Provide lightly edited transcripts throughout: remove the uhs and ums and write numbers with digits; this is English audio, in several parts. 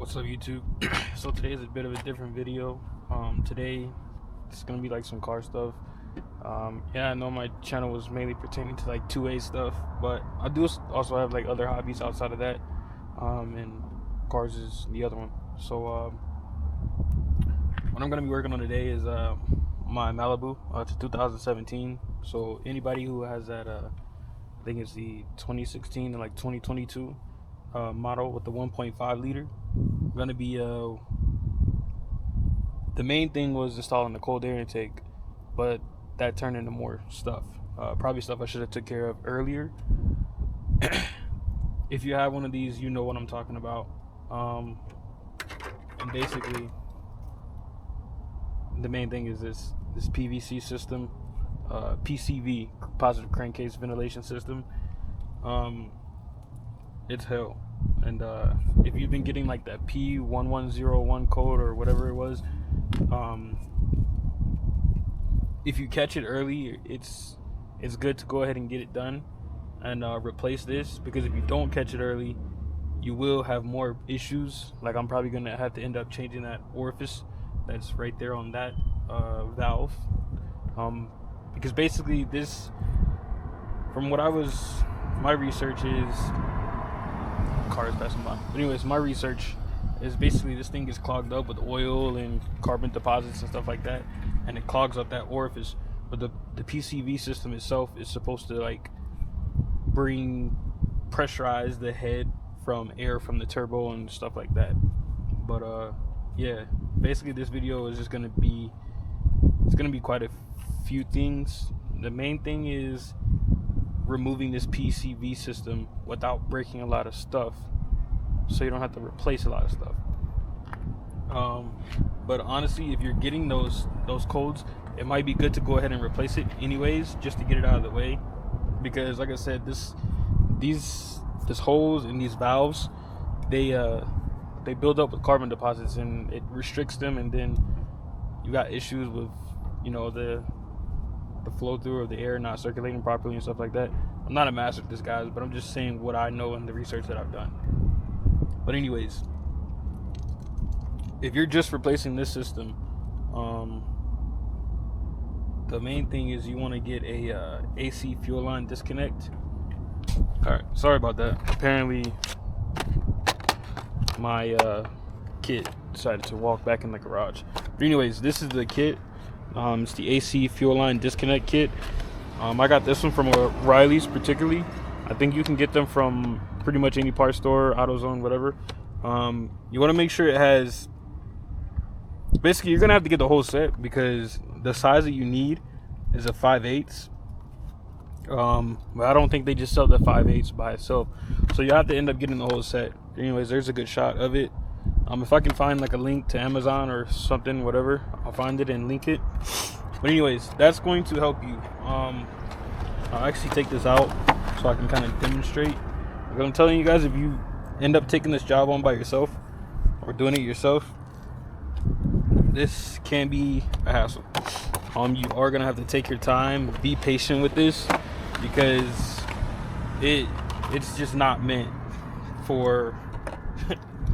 What's up, YouTube? So today is a bit of a different video. Today it's gonna be like some car stuff. Yeah, I know my channel was mainly pertaining to like 2A stuff, but I do also have like other hobbies outside of that. And cars is the other one. So what I'm gonna be working on today is my Malibu. It's a 2017. So anybody who has that, I think it's the 2016 and like 2022 model with the 1.5 liter. Gonna be the main thing was installing the cold air intake, but that turned into more stuff. Probably stuff I should have took care of earlier. If you have one of these, you know what I'm talking about. And basically the main thing is this PVC system, PCV, positive crankcase ventilation system. It's hell. And if you've been getting like that P1101 code or whatever it was, if you catch it early, it's good to go ahead and get it done and replace this, because if you don't catch it early, you will have more issues. Like I'm probably gonna have to end up changing that orifice that's right there on that valve, because basically this, from what my research is, cars passing by. But anyways, my research is basically this thing is clogged up with oil and carbon deposits and stuff like that, and it clogs up that orifice. But the PCV system itself is supposed to like pressurize the head from air from the turbo and stuff like that. But yeah, basically this video is just gonna be quite a few things. The main thing is removing this PCV system without breaking a lot of stuff, so you don't have to replace a lot of stuff. But honestly, if you're getting those codes, it might be good to go ahead and replace it anyways, just to get it out of the way, because like I said, this holes in these valves, they build up with carbon deposits and it restricts them, and then you got issues with, you know, the flow through of the air not circulating properly and stuff like that. I'm not a master at this, guys, but I'm just saying what I know and the research that I've done. But anyways, if you're just replacing this system, the main thing is you want to get a AC fuel line disconnect. Alright, sorry about that. Apparently my kid decided to walk back in the garage. But anyways, this is the kit. It's the AC fuel line disconnect kit. I got this one from O'Reilly's particularly. I think you can get them from pretty much any parts store, AutoZone, whatever. You want to make sure it has, basically you're gonna have to get the whole set, because the size that you need is a 5/8. But I don't think they just sell the 5/8 by itself, so you have to end up getting the whole set. Anyways, there's a good shot of it. If I can find like a link to Amazon or something, whatever, I'll find it and link it. But anyways, that's going to help you. I'll actually take this out so I can kind of demonstrate. Like I'm telling you guys, if you end up taking this job on by yourself or doing it yourself, this can be a hassle. You are gonna have to take your time, be patient with this, because it's just not meant for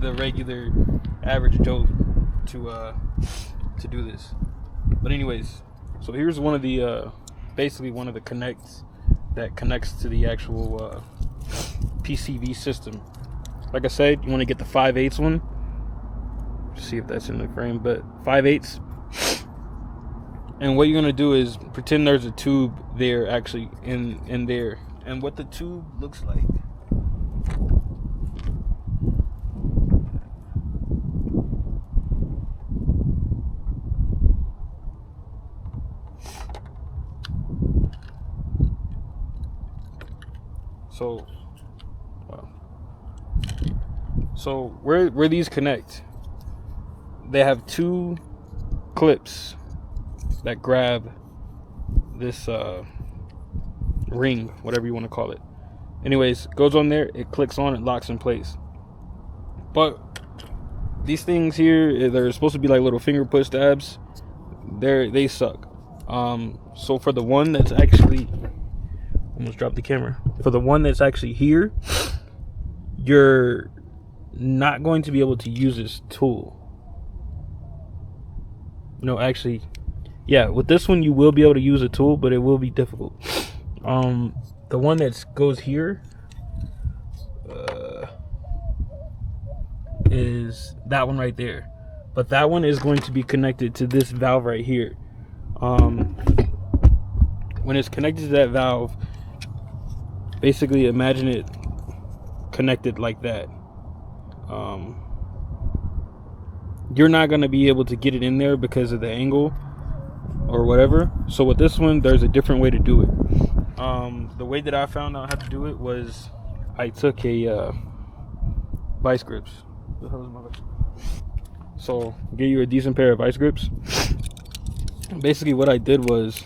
the regular average Joe to do this. But anyways, so here's one of the basically one of the connects that connects to the actual PCV system. Like I said, you want to get the 5/8 one. See if that's in the frame, but 5/8. And what you're gonna do is pretend there's a tube there, actually in there, and what the tube looks like. So where these connect, they have two clips that grab this ring, whatever you want to call it. Anyways, goes on there, it clicks on, it locks in place. But these things here, they're supposed to be like little finger push tabs. They suck. So for the one that's actually, almost dropped the camera. For the one that's actually here, not going to be able to use this tool. No, actually, yeah, with this one you will be able to use a tool, but it will be difficult. The one that goes here is that one right there, but that one is going to be connected to this valve right here. When it's connected to that valve, basically imagine it connected like that. You're not going to be able to get it in there because of the angle or whatever. So with this one, there's a different way to do it. The way that I found out how to do it was I took a vice grips. The hell is my vice? So get you a decent pair of vice grips. Basically what I did was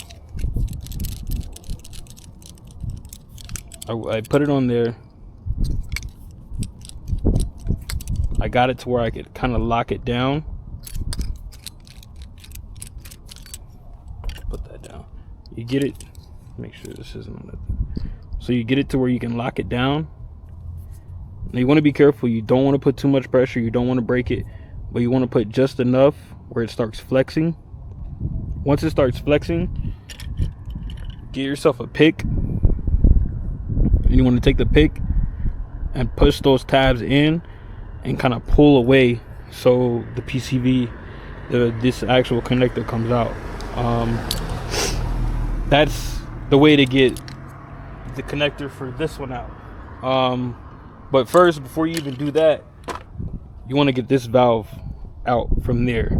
I put it on there. I got it to where I could kind of lock it down. Put that down. You get it. Make sure this isn't on that. So you get it to where you can lock it down. Now you want to be careful. You don't want to put too much pressure. You don't want to break it, but you want to put just enough where it starts flexing. Once it starts flexing, get yourself a pick. And you want to take the pick and push those tabs in and kind of pull away so the PCV, this actual connector comes out. That's the way to get the connector for this one out. But first, before you even do that, you want to get this valve out from there.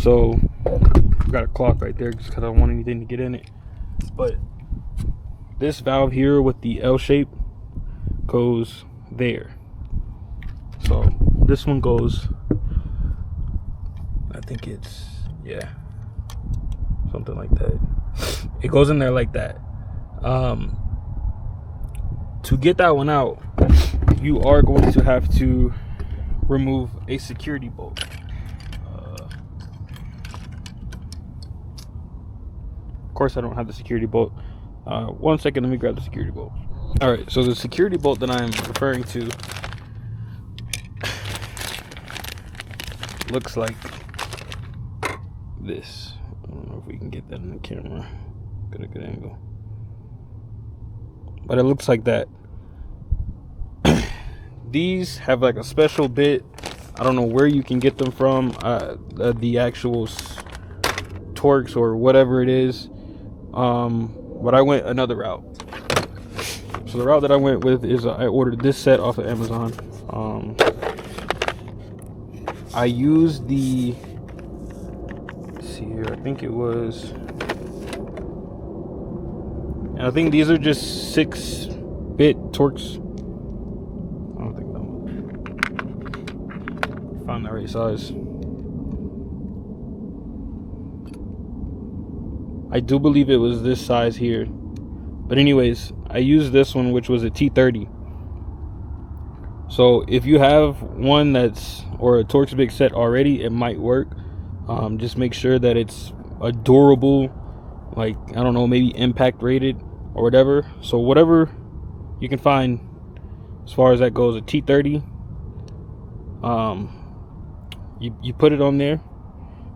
So I've got a clock right there just because I don't want anything to get in it. But this valve here with the L shape goes there. So this one goes, I think it's, yeah, something like that. It goes in there like that. To get that one out, you are going to have to remove a security bolt. Of course I don't have the security bolt. 1 second, let me grab the security bolt. All right, so the security bolt that I'm referring to looks like this. I don't know if we can get that in the camera. Get a good angle. But it looks like that. These have like a special bit. I don't know where you can get them from. The actual Torx or whatever it is. But I went another route. So the route that I went with is I ordered this set off of Amazon. I used the, let's see here, I think it was, I think these are just 6-bit Torx. I don't think that one. Found the right size. I do believe it was this size here. But anyways, I used this one, which was a T30. So if you have one that's, or a Torx big set already, it might work. Just make sure that it's a durable, like, I don't know, maybe impact rated or whatever. So whatever you can find as far as that goes, a T30, you put it on there.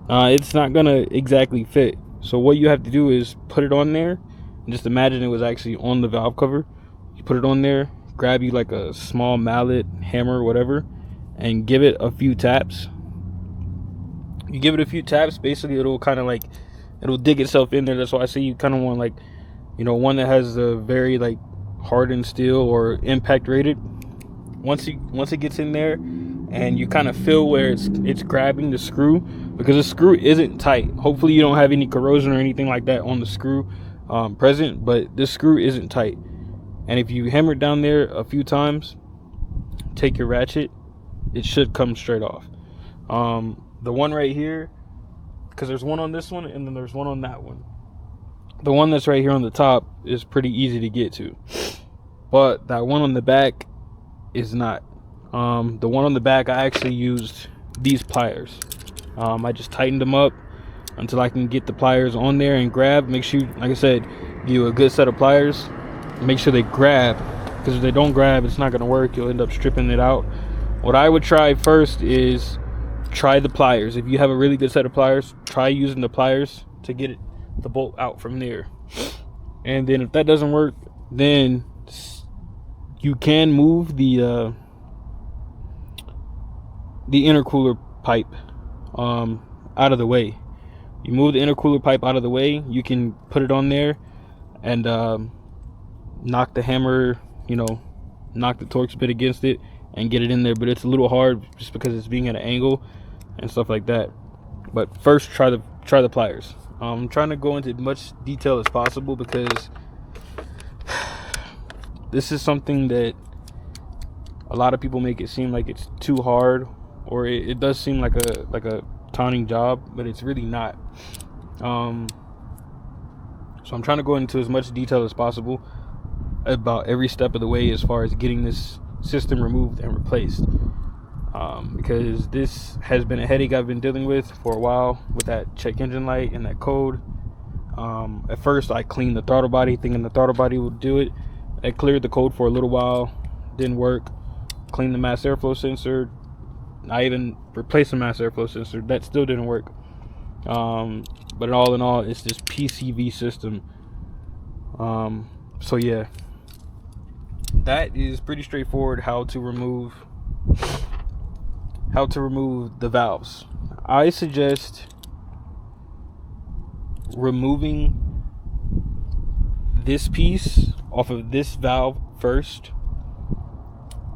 It's not gonna exactly fit. So what you have to do is put it on there and just imagine it was actually on the valve cover. You put it on there, grab you like a small mallet, hammer, whatever, and give it a few taps. You give it a few taps, basically it'll kind of like, it'll dig itself in there. That's why I say you kind of want, like, you know, one that has a very like hardened steel or impact rated. Once it gets in there and you kind of feel where it's grabbing the screw, because the screw isn't tight. Hopefully you don't have any corrosion or anything like that on the screw present, but this screw isn't tight. And if you hammer it down there a few times, take your ratchet, it should come straight off. The one right here, because there's one on this one and then there's one on that one. The one that's right here on the top is pretty easy to get to, but that one on the back is not. The one on the back, I actually used these pliers. I just tightened them up until I can get the pliers on there and grab. Make sure, like I said, give you a good set of pliers. Make sure they grab, because if they don't grab, it's not going to work. You'll end up stripping it out. What I would try first is try the pliers. If you have a really good set of pliers, try using the pliers to get the bolt out from there. And then if that doesn't work, then you can move the intercooler pipe out of the way. You move the intercooler pipe out of the way, you can put it on there and knock the hammer, knock the Torx bit against it and get it in there. But it's a little hard just because it's being at an angle and stuff like that. But first, try the pliers. I'm trying to go into as much detail as possible because this is something that a lot of people make it seem like it's too hard, or it does seem like a taunting job, but it's really not. So I'm trying to go into as much detail as possible about every step of the way as far as getting this system removed and replaced, because this has been a headache I've been dealing with for a while with that check engine light and that code. At first I cleaned the throttle body thinking the throttle body would do it. I cleared the code for a little while, didn't work. Cleaned the mass airflow sensor. I even replaced the mass airflow sensor. That still didn't work. But all in all, it's this PCV system. So yeah, that is pretty straightforward. How to remove the valves. I suggest removing this piece off of this valve first,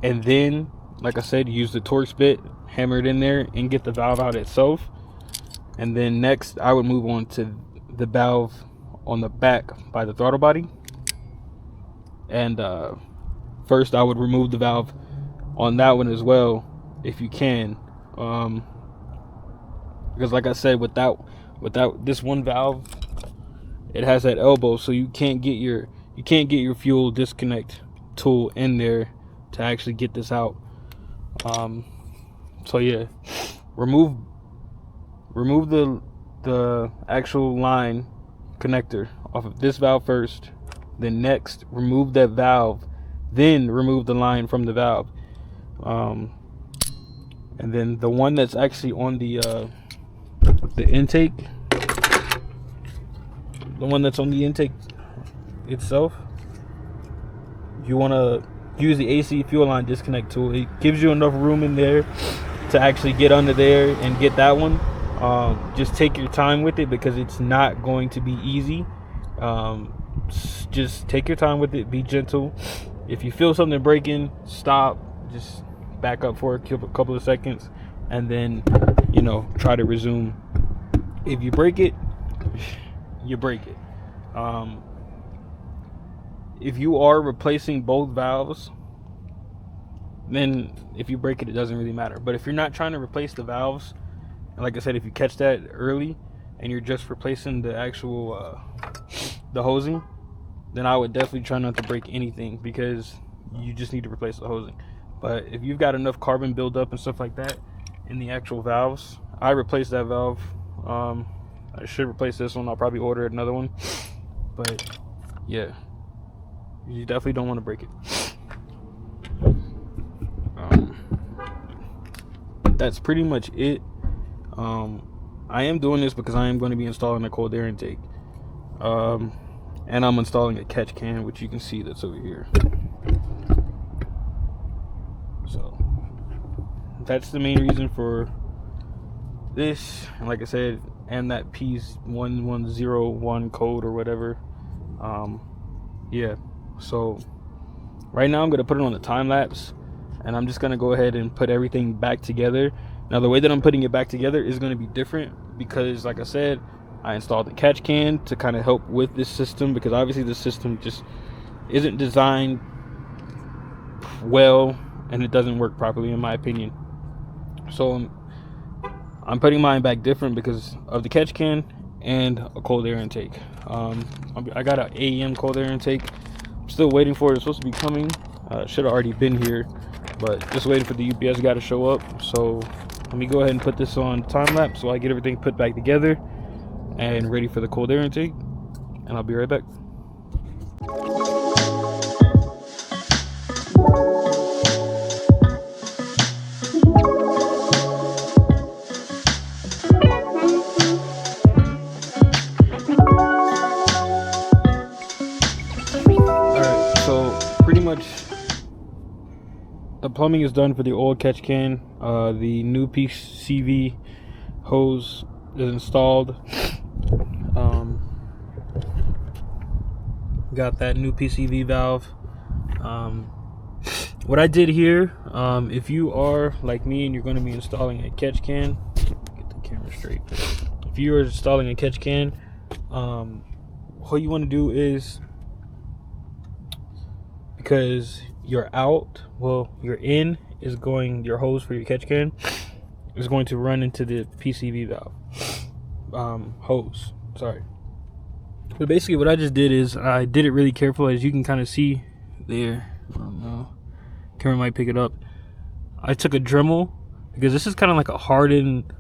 and then, like I said, use the Torx bit, hammer it in there, and get the valve out itself. And then next, I would move on to the valve on the back by the throttle body. And first, I would remove the valve on that one as well, if you can, because like I said, without this one valve, it has that elbow, so you can't get your fuel disconnect tool in there to actually get this out. So yeah, remove the actual line connector off of this valve first, then next remove that valve, then remove the line from the valve, and then the one that's actually on the intake, the one that's on the intake itself, you want to use the AC fuel line disconnect tool. It gives you enough room in there to actually get under there and get that one. Just take your time with it because it's not going to be easy. Just take your time with it, be gentle. If you feel something breaking, stop, just back up for a couple of seconds, and then try to resume. If you break it, you break it. If you are replacing both valves, then if you break it, it doesn't really matter. But if you're not trying to replace the valves, and like I said, if you catch that early and you're just replacing the actual the hosing, then I would definitely try not to break anything, because you just need to replace the hosing. But if you've got enough carbon buildup and stuff like that in the actual valves, I replaced that valve. I should replace this one. I'll probably order another one. But yeah, you definitely don't want to break it. That's pretty much it. I am doing this because I am going to be installing a cold air intake, and I'm installing a catch can, which you can see that's over here. So that's the main reason for this. And like I said, and that P1101 code or whatever. Yeah, so right now I'm going to put it on the time lapse, and I'm just going to go ahead and put everything back together. Now the way that I'm putting it back together is going to be different because, like I said, I installed the catch can to kind of help with this system, because obviously the system just isn't designed well and it doesn't work properly in my opinion. So I'm putting mine back different because of the catch can and a cold air intake. I got an AEM cold air intake. I'm still waiting for it. It's supposed to be coming. Should have already been here, but just waiting for the UPS guy to show up. So let me go ahead and put this on time lapse so I get everything put back together and ready for the cold air intake, and I'll be right back. plumbing is done for the old catch can. The new PCV hose is installed. Got that new PCV valve. What I did here, if you are like me and you're going to be installing a catch can, get the camera straight. If you are installing a catch can, what you want to do is, because your out, well, your in is going, your hose for your catch can is going to run into the PCV valve hose. Sorry. But basically, what I just did is I did it really careful, as you can kind of see there. I don't know. Camera might pick it up. I took a Dremel, because this is kind of like a hardened,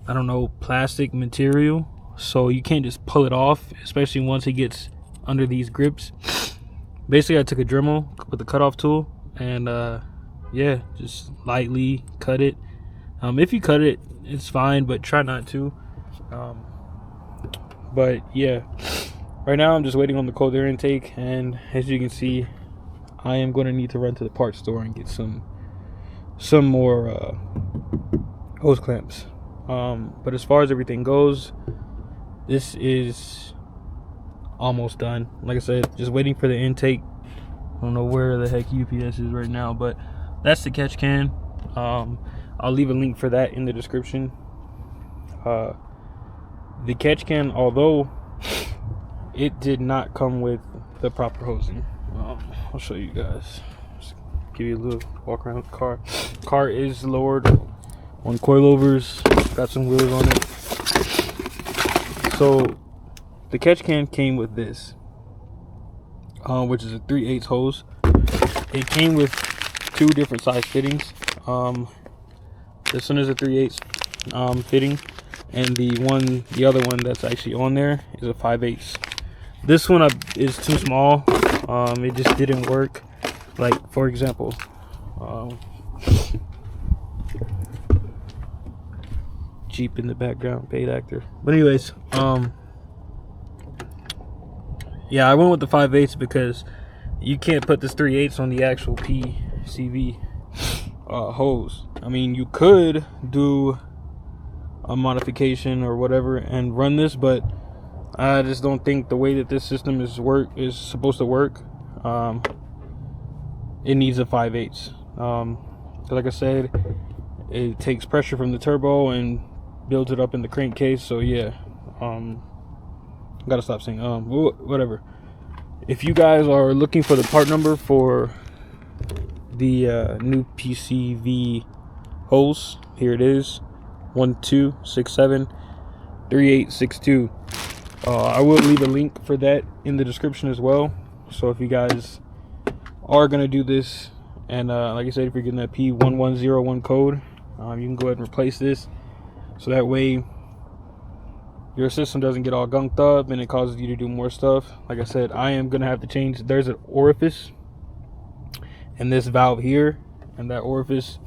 I don't know, plastic material, so you can't just pull it off, especially once it gets under these grips. Basically, I took a Dremel with a cutoff tool and yeah, just lightly cut it. If you cut it, it's fine, but try not to. But yeah, right now I'm just waiting on the cold air intake, and as you can see, I am going to need to run to the parts store and get some more hose clamps. But as far as everything goes, this is almost done. Like I said, just waiting for the intake. I don't know where the heck UPS is right now, but that's the catch can. I'll leave a link for that in the description. The catch can, although it did not come with the proper hosing, I'll show you guys. Just give you a little walk around the car. Car is lowered on coilovers, got some wheels on it. So the catch can came with this, which is a 3/8 hose. It came with two different size fittings. This one is a 3/8 fitting, and the other one that's actually on there is a 5/8. This one is too small. It just didn't work. Like, for example, Jeep in the background, paid actor. But anyways, yeah, I went with the 5/8 because you can't put this 3/8 on the actual PCV hose. I mean, you could do a modification or whatever and run this, but I just don't think the way that this system is supposed to work. It needs a 5/8. Like I said, it takes pressure from the turbo and builds it up in the crankcase. So yeah, gotta stop saying whatever. If you guys are looking for the part number for the new PCV hose, here it is: 12673862. I will leave a link for that in the description as well. So if you guys are gonna do this, and like I said, if you're getting that P1101 code, you can go ahead and replace this, so that way your system doesn't get all gunked up and it causes you to do more stuff. Like I said, I am gonna have to change. There's an orifice in this valve here, and that orifice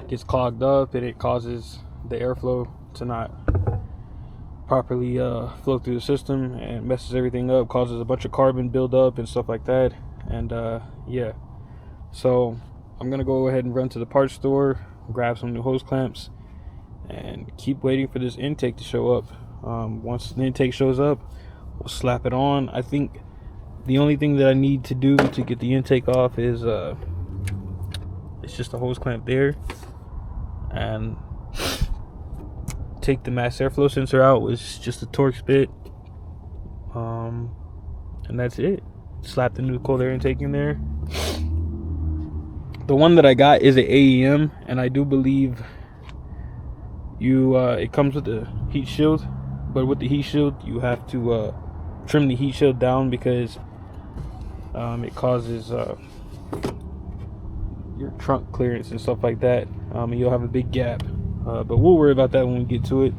gets clogged up and it causes the airflow to not properly flow through the system and messes everything up, causes a bunch of carbon buildup and stuff like that. And yeah, so I'm gonna go ahead and run to the parts store, grab some new hose clamps, and keep waiting for this intake to show up. Once the intake shows up, we'll slap it on. I think the only thing that I need to do to get the intake off is it's just a hose clamp there, and take the mass airflow sensor out with just a Torx bit, and that's it. Slap the new cold air intake in there. The one that I got is an AEM, and I do believe it comes with a heat shield, but with the heat shield you have to trim the heat shield down, because it causes your trunk clearance and stuff like that, and you'll have a big gap. But we'll worry about that when we get to it.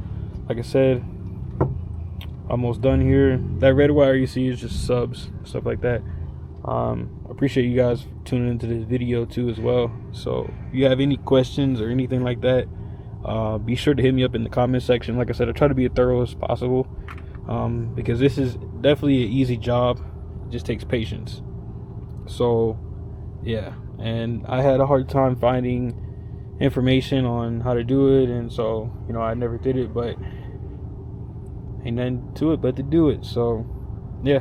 Like I said, almost done here. That red wire you see is just subs, stuff like that. Appreciate you guys tuning into this video too as well. So if you have any questions or anything like that, be sure to hit me up in the comment section. Like I said, I try to be as thorough as possible, because this is definitely an easy job. It just takes patience. So yeah, and I had a hard time finding information on how to do it, and so, you know, I never did it, but ain't nothing to it but to do it. So yeah.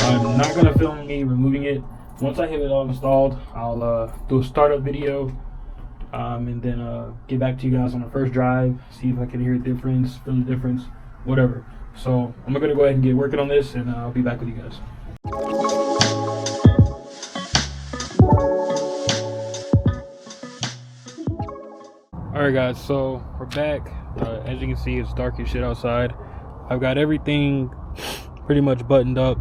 I'm not gonna film me removing it. Once I have it all installed, I'll do a startup video, and then get back to you guys on the first drive, see if I can hear a difference, feel the difference, whatever. So I'm gonna go ahead and get working on this, and I'll be back with you guys. Alright guys, so we're back. As you can see, it's dark as shit outside. I've got everything pretty much buttoned up.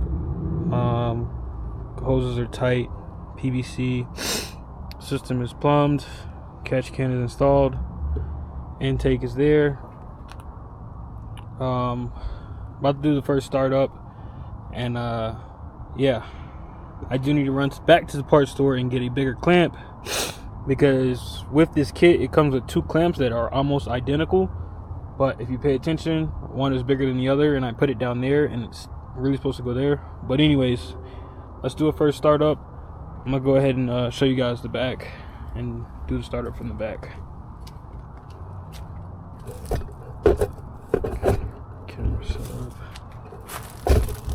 Hoses are tight, PVC. System is plumbed, catch can is installed, intake is there. About to do the first startup, and yeah, I do need to run back to the parts store and get a bigger clamp, because with this kit it comes with two clamps that are almost identical, but if you pay attention, one is bigger than the other, and I put it down there and it's really supposed to go there. But anyways, let's do a first startup. I'm gonna go ahead and show you guys the back and do the startup from the back. Camera set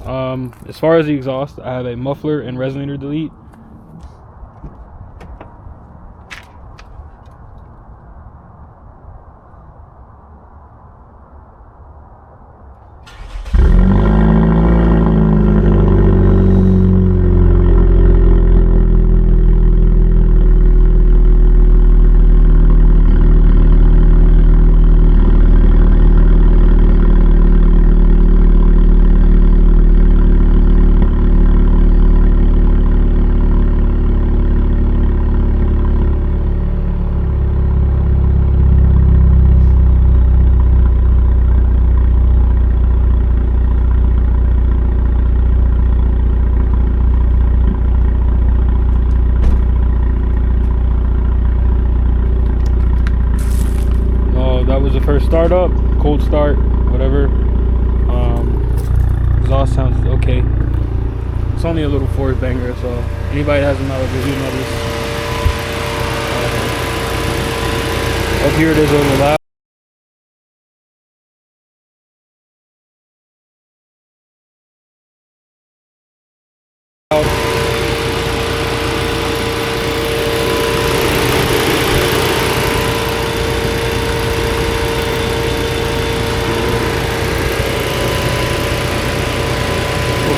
up. As far as the exhaust, I have a muffler and resonator delete. First startup, cold start, whatever. Exhaust sounds okay. It's only a little forward banger, so anybody that has a Malibu, you know this. Up here it is a little loud.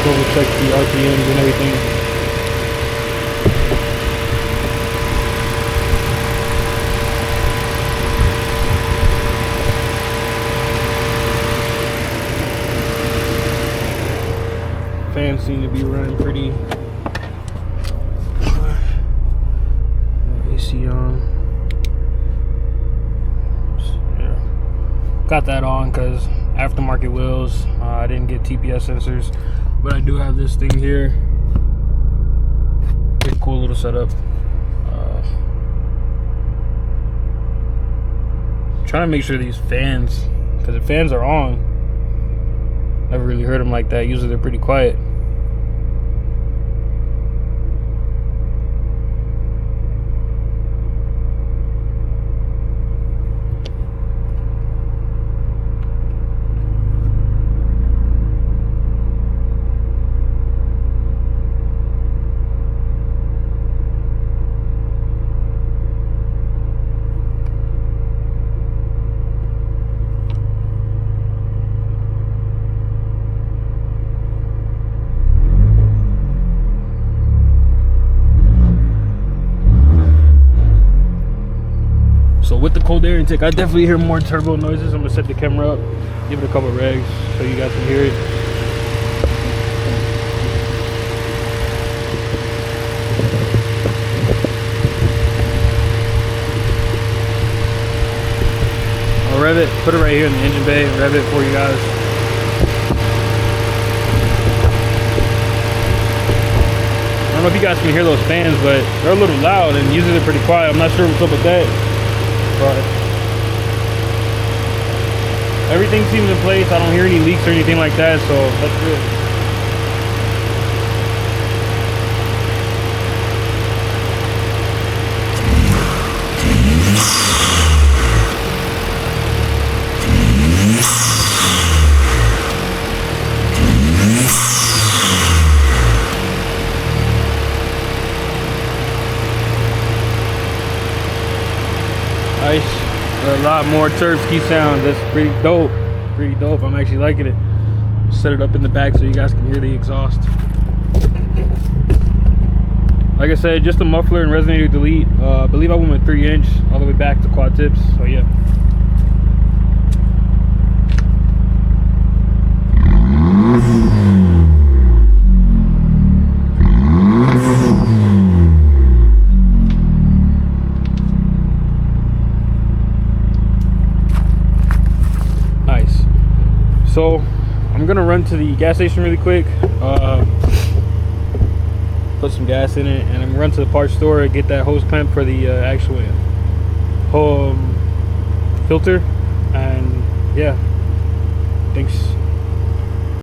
Double check the RPMs and everything. Fans seem to be running pretty. AC on. Yeah. Got that on because aftermarket wheels. I didn't get TPS sensors. But I do have this thing here. Pretty cool little setup. Trying to make sure these fans, because the fans are on. Never really heard them like that. Usually they're pretty quiet. So with the cold air intake, I definitely hear more turbo noises. I'm gonna set the camera up, give it a couple of regs so you guys can hear it. I'll rev it, put it right here in the engine bay, and rev it for you guys. I don't know if you guys can hear those fans, but they're a little loud and usually they're pretty quiet. I'm not sure what's up with that, but everything seems in place. I don't hear any leaks or anything like that, so that's good. Nice. A lot more turf ski sounds. That's pretty dope. Pretty dope. I'm actually liking it. Set it up in the back so you guys can hear the exhaust. Like I said, just a muffler and resonator delete. I believe I went with 3" all the way back to quad tips. So yeah. So I'm gonna run to the gas station really quick, put some gas in it, and I'm gonna run to the parts store and get that hose clamp for the actual filter. And yeah, thanks.